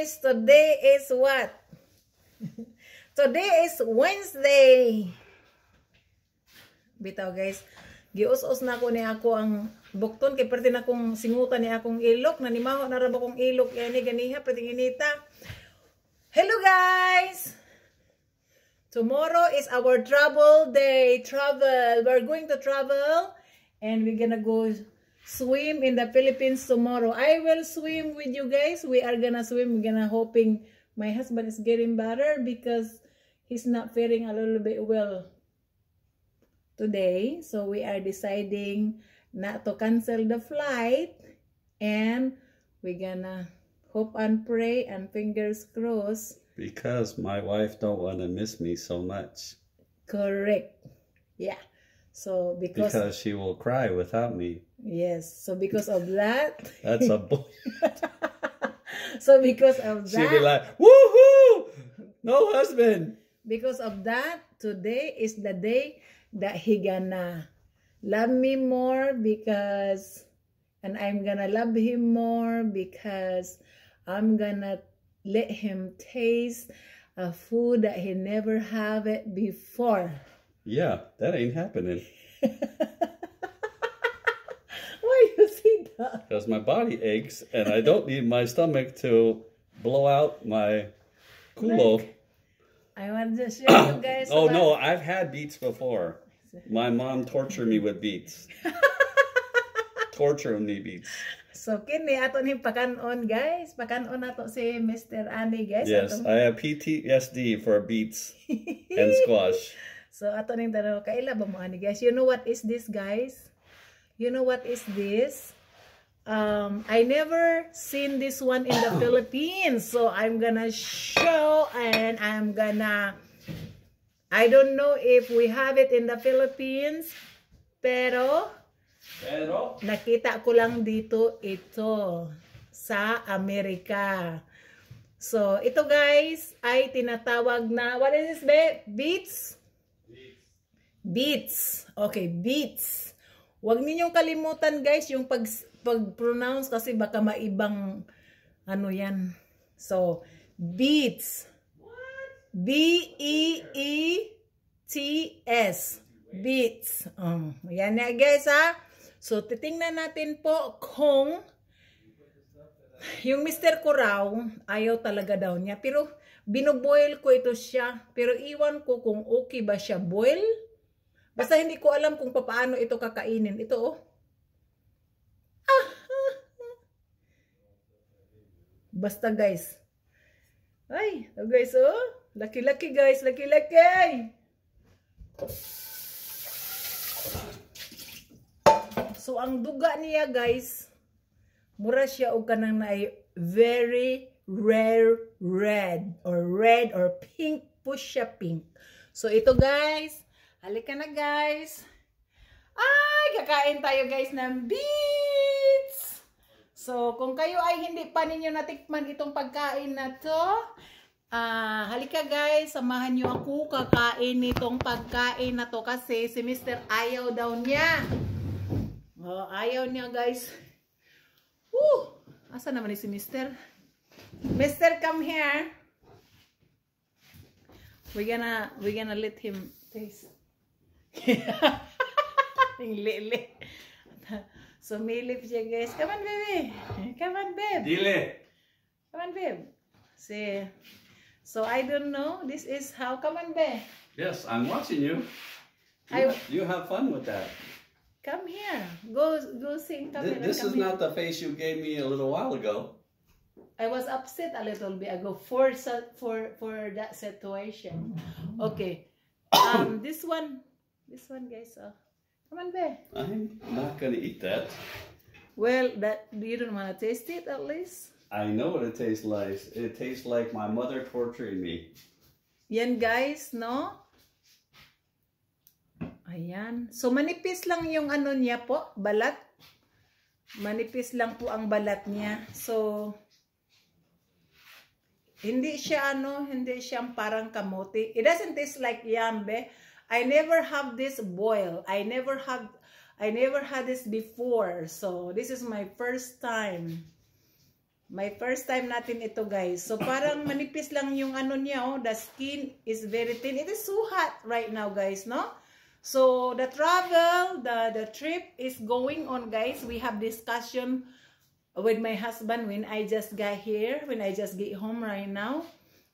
guys, today is what? Today is Wednesday. Bitaw guys, gius-us na ko ni ako ang bukton kay perti na kong singutan ni akong ilok, nanimaho na ra ba kong ilok yani ganiha perti inita. Hello guys. Tomorrow is our travel day. We're going to travel and we're gonna go swim in the Philippines tomorrow. I will swim with you guys. We are gonna swim. We're gonna hoping my husband is getting better because he's not feeling a little bit well today. So we are deciding not to cancel the flight and we're gonna hope and pray and fingers crossed. Because my wife don't want to miss me so much. Correct. Yeah. So because she will cry without me. Yes. So because of that. That's a boy. So because of that. She'll be like, woohoo! No husband. Because of that, today is the day that he gonna love me more and I'm gonna love him more because I'm gonna let him taste a food that he never have it before. Yeah, that ain't happening. Why you see that? Because my body aches and I don't need my stomach to blow out my culo. I want to show you guys. Oh no, I've had beets before. My mom tortured me with beets. Torture me beets. So kini ato ni pakanon guys. Pakanon nato si Mr. Ani guys. Yes, I have PTSD for beets and squash. So ato ning tanaw kaila ba mo ani guys? You know what is this guys? You know what is this? I never seen this one in the Philippines. So I'm gonna show and I don't know if we have it in the Philippines, pero nakita ko lang dito ito sa Amerika. So ito guys ay tinatawag na, what is this be? Beets? Beets. Okay, beets. Huwag ninyong kalimutan guys yung pag-pronounce kasi baka maibang ano yan. So, beets. B-E-E-T-S. Beets. Yan na guys ha. So, titingnan natin po kung yung Mr. Kurao, ayaw talaga daw niya. Pero, binoboil ko ito siya. Pero, iwan ko kung okay ba siya boil. Basta hindi ko alam kung paano ito kakainin. Ito oh. Basta guys. Ay, oh guys oh. Laki-laki guys, laki-laki. So ang duga niya guys, mura siya og kanang na very rare red or pink po siya, pink. So ito guys, halika na guys. Ay, kakain tayo guys ng beets. So, kung kayo ay hindi pa ninyo natikman itong pagkain na to, halika guys, samahan nyo ako kakain itong pagkain na to kasi si Mr. ayaw daw niya. Oh, ayaw niya guys. Asa naman si Mr.? Mr. come here. We're gonna let him taste. Lili. So, milip siya, guys. Come on, baby. Come on, babe. Dile. Come on, babe. See. So, I don't know. This is how. Come on, babe. Yes, I'm watching you. You have fun with that. Come here. Go sing. This is not the face you gave me a little while ago. I was upset a little bit ago for that situation. Okay. This one, guys. Come on, babe. I'm not gonna eat that. Well, you don't want to taste it at least? I know what it tastes like. It tastes like my mother torturing me. Yan guys, no? Ayan. So, manipis lang yung ano niya po, balat. Manipis lang po ang balat niya. So, hindi siya parang kamote. It doesn't taste like yambe. I never have this boil. I never had this before. So, this is my first time. My first time natin ito, guys. So, parang manipis lang yung ano niya, oh. The skin is very thin. It is so hot right now, guys, no? So, the travel, the trip is going on, guys. We have discussion with my husband when I just got here, when I just get home right now,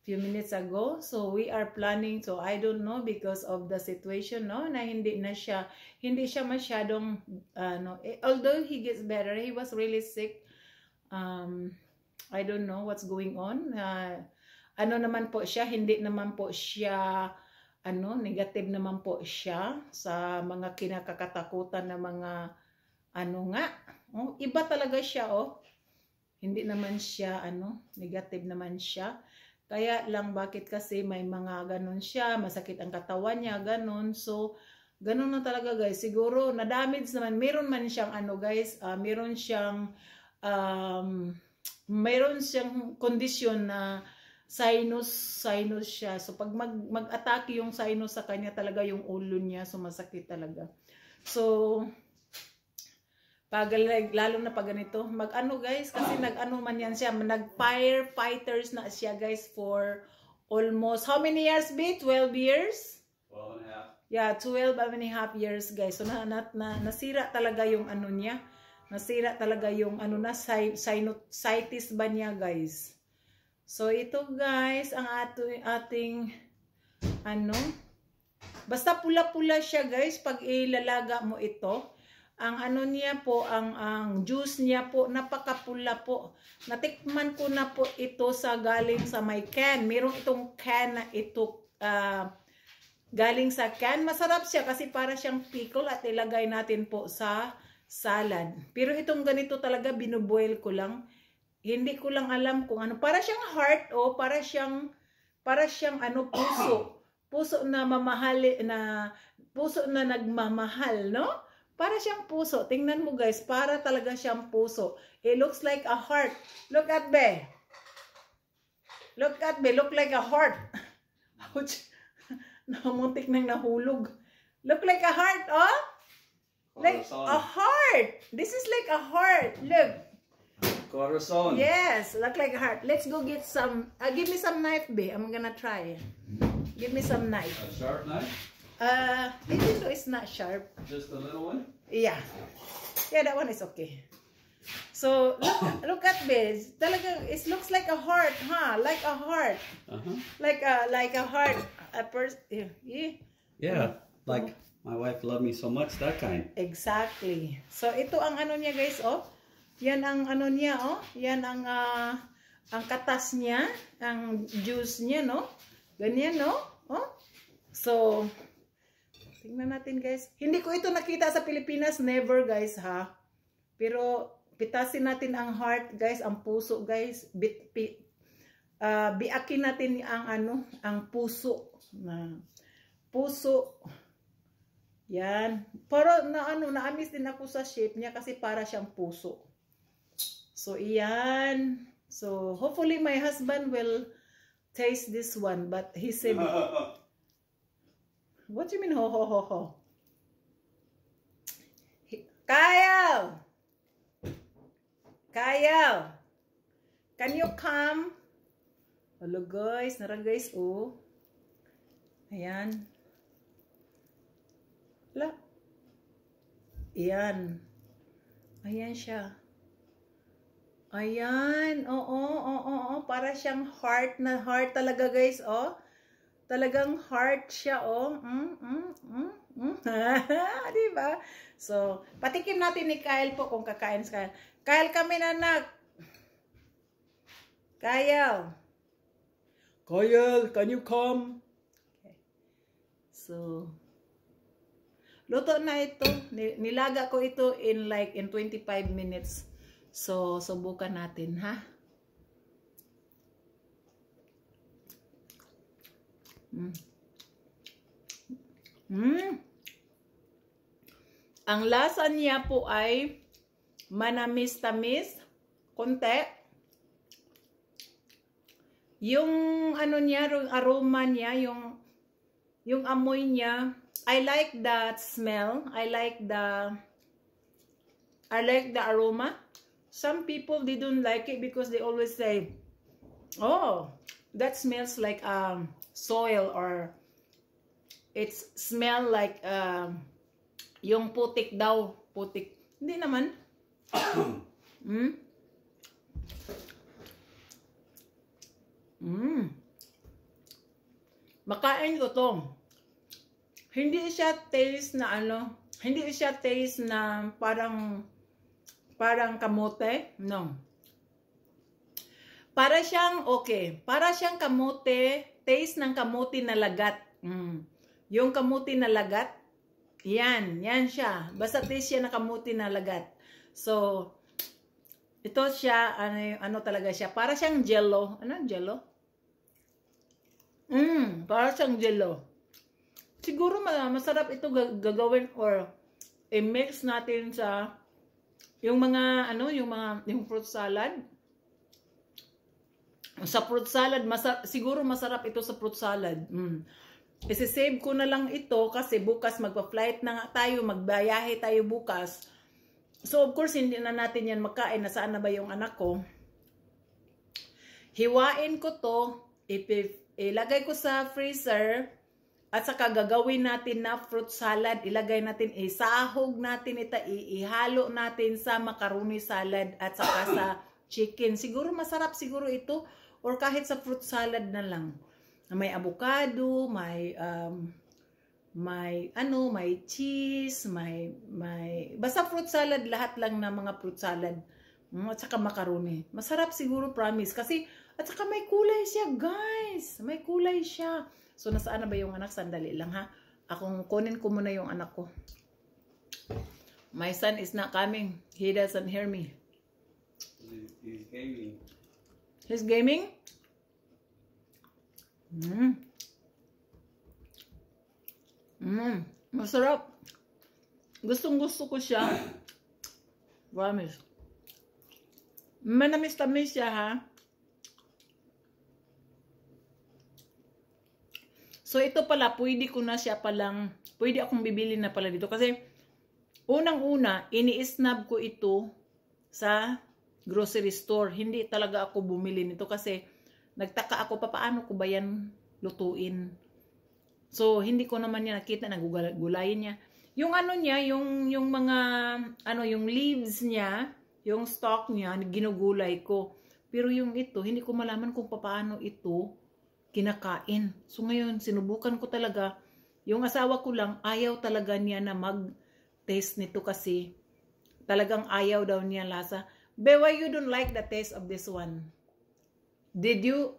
few minutes ago. So, we are planning, so I don't know because of the situation, no? Na hindi siya masyadong, although he gets better, he was really sick. I don't know what's going on. Ano naman po siya, hindi naman po siya, negative naman po siya sa mga kinakatakutan na mga, iba talaga siya, Hindi naman siya, negative naman siya. Kaya lang, bakit kasi may mga ganun siya, masakit ang katawan niya, ganun. So, ganun na talaga, guys. Siguro, na-damage naman. Meron man siyang, guys, meron siyang kondisyon na sinus siya. So, pag mag-atake yung sinus sa kanya, talaga yung ulo niya, sumasakit talaga. So, lalo na pag ganito, guys, kasi man yan siya, nag-firefighters na siya, guys, for almost, how many years, B? 12 years? 12 and a half. Yeah, 12 and a half years, guys. So, nasira talaga yung niya. Nasira talaga yung sinusitis ba niya, guys. So, ito, guys, ang ating, basta pula-pula siya, guys, pag ilalaga mo ito. Ang niya po, ang juice niya po, napakapula po. Natikman ko na po ito galing sa may can. Meron itong can na ito, galing sa can. Masarap siya kasi para siyang pickle at ilagay natin po sa salad. Pero itong ganito talaga, binuboil ko lang. Hindi ko lang alam kung ano. Para siyang heart, para siyang puso. Puso na puso na nagmamahal, no? Para siyang puso. Tingnan mo, guys, para talaga siyang puso. It looks like a heart. Look at me. Look at me. Look like a heart. Ouch. Namuntik nang nahulog. Look like a heart, Like a heart. This is like a heart. Look. Corazon. Yes, look like a heart. Let's go get some. Give me some knife, B. I'm gonna try. Give me some knife. A sharp knife? Even though it's not sharp. Just a little one? Yeah. Yeah, that one is okay. So look at this. Talaga, it looks like a heart, huh? Like a heart. Like a heart. Yeah. Like. My wife loved me so much, that kind. Exactly. So, ito ang niya, guys, Yan ang niya, Yan ang katas niya, ang juice niya, no? Ganyan, no? So, tingnan natin, guys. Hindi ko ito nakita sa Pilipinas, never, guys, ha? Pero, pitasin natin ang heart, guys, ang puso, guys. Biakin natin ang puso. Puso. Yan. Pero na-amis din ako sa shape niya kasi para siyang puso. So, iyan. So, hopefully my husband will taste this one. But he said, what do you mean, ho, ho, ho, ho? Kyle! Kyle! Can you come? Hello, guys. Nara, guys, Ayan. Ayan. Ayan siya. Ayan. Oo. Para siyang heart na heart talaga, guys, Talagang heart siya, Diba? So, patikim natin ni Kyle po kung kakain sa Kyle. Kyle, kami na, anak. Kyle. Kyle, can you come? Okay. So, luto na ito. Nilaga ko ito in 25 minutes. So, subukan natin, ha? Ang lasa niya po ay manamis-tamis, konti. Yung niya, yung aroma niya, yung amoy niya, I like that smell. I like the aroma. some people, they don't like it because they always say, oh, that smells like soil, or it smell like yung putik daw, putik. Hindi naman. Makain ko to. Hindi siya taste na ano, hindi siya taste na parang kamote. No. Para siyang, okay, para siyang kamote, taste ng kamote na lagat. Yung kamote na lagat, yan siya. Basta taste siya na kamote na lagat. So, ito siya, ano talaga siya, para siyang jello. Ano, jello? Para siyang jello. Siguro masarap ito gagawin or i-mix natin sa yung mga, yung fruit salad. Sa fruit salad, siguro masarap ito sa fruit salad. Isi-save ko na lang ito kasi bukas magpa-flight na nga tayo, magbayahe tayo bukas. So, of course, hindi na natin yan makain. Nasaan na ba yung anak ko? Hiwain ko to, ilagay ko sa freezer, at saka gagawin natin na fruit salad. Ilagay natin, isahog natin ito, ihalo natin sa macaroni salad at saka sa chicken. Siguro masarap siguro ito, or kahit sa fruit salad na lang. May avocado, may cheese, basta fruit salad, lahat lang na mga fruit salad. At saka macaroni. Masarap siguro, promise. Kasi, at saka may kulay siya, guys. May kulay siya. So, nasaan na ba yung anak? Sandali lang, ha? Kunin ko muna yung anak ko. My son is not coming. He doesn't hear me. He's gaming. He's gaming? Masarap. Gustong-gusto ko siya. Promise. Manamis-tamis siya, ha? So, ito pala, pwede akong bibili na pala dito. Kasi, unang-una, ini-snab ko ito sa grocery store. Hindi talaga ako bumili nito kasi nagtaka ako, paano ko ba yan lutuin? So, hindi ko naman niya nakita na gulayin niya. Yung niya, yung mga, yung leaves niya, yung stalk niya, ginugulay ko. Pero yung ito, hindi ko malaman kung paano ito kinakain. So ngayon, sinubukan ko talaga. Yung asawa ko lang, ayaw talaga niya na mag-taste nito kasi talagang ayaw daw niya lasa. But why you don't like the taste of this one? Did you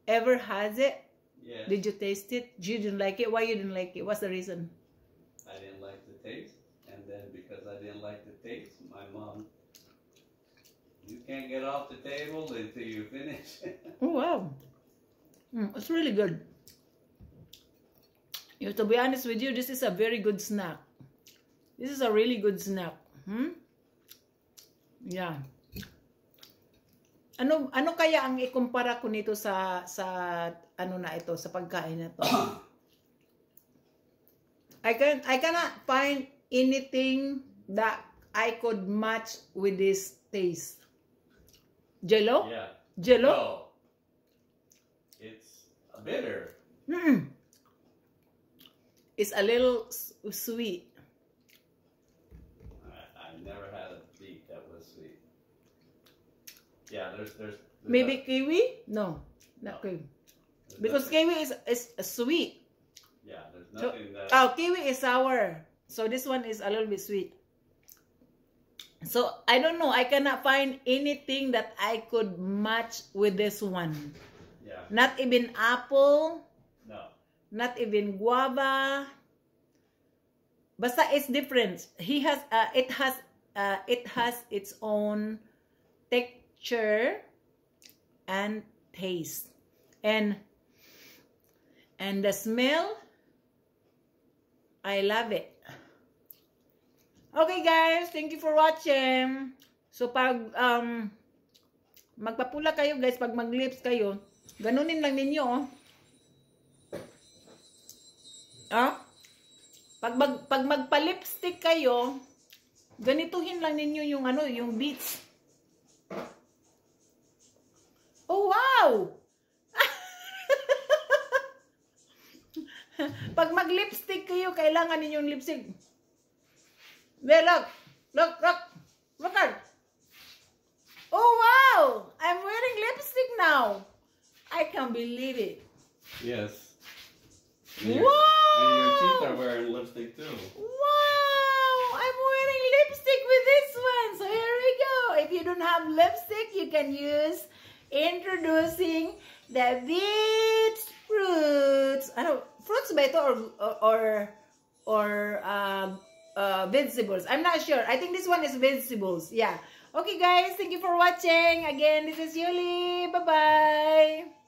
ever has it? Yes. Did you taste it? You didn't like it? Why you didn't like it? What's the reason? I didn't like the taste. And then because I didn't like the taste, my mom, you can't get off the table until you finish. Oh, wow. It's really good. To be honest with you, this is a very good snack. This is a really good snack. Yeah. Ano kaya ang ikumpara ko nito sa sa pagkain na to? I cannot find anything that I could match with this taste. Jello? Yeah. Jello? No. It's bitter. It's a little sweet. I never had a beet that was sweet. Yeah, there's Maybe kiwi? No, not kiwi. Because kiwi is sweet. Yeah, there's nothing that. Oh, kiwi is sour. So this one is a little bit sweet. So I don't know. I cannot find anything that I could match with this one. Yeah. Not even apple. No. Not even guava. Basta it's different. It has its own texture and taste. And the smell, I love it. Okay guys, thank you for watching. So pag magpapula kayo guys, pag mag-lips kayo, ganunin lang ninyo Pag magpa-lipstick kayo, ganituhin lang ninyo yung yung beads. Oh, wow! Pag mag-lipstick kayo, kailangan ninyong lipstick. There, look. Look, look. Look at. Oh, wow! I'm wearing lipstick now. I can't believe it. Yes. Wow! And your teeth are wearing lipstick too. Wow! I'm wearing lipstick with this one. So here we go. If you don't have lipstick, you can use introducing the Beats Fruits. Ano, fruits ba ito or vegetables? I'm not sure. I think this one is vegetables. Yeah. Okay guys, thank you for watching. Again, this is Yuli. Bye-bye.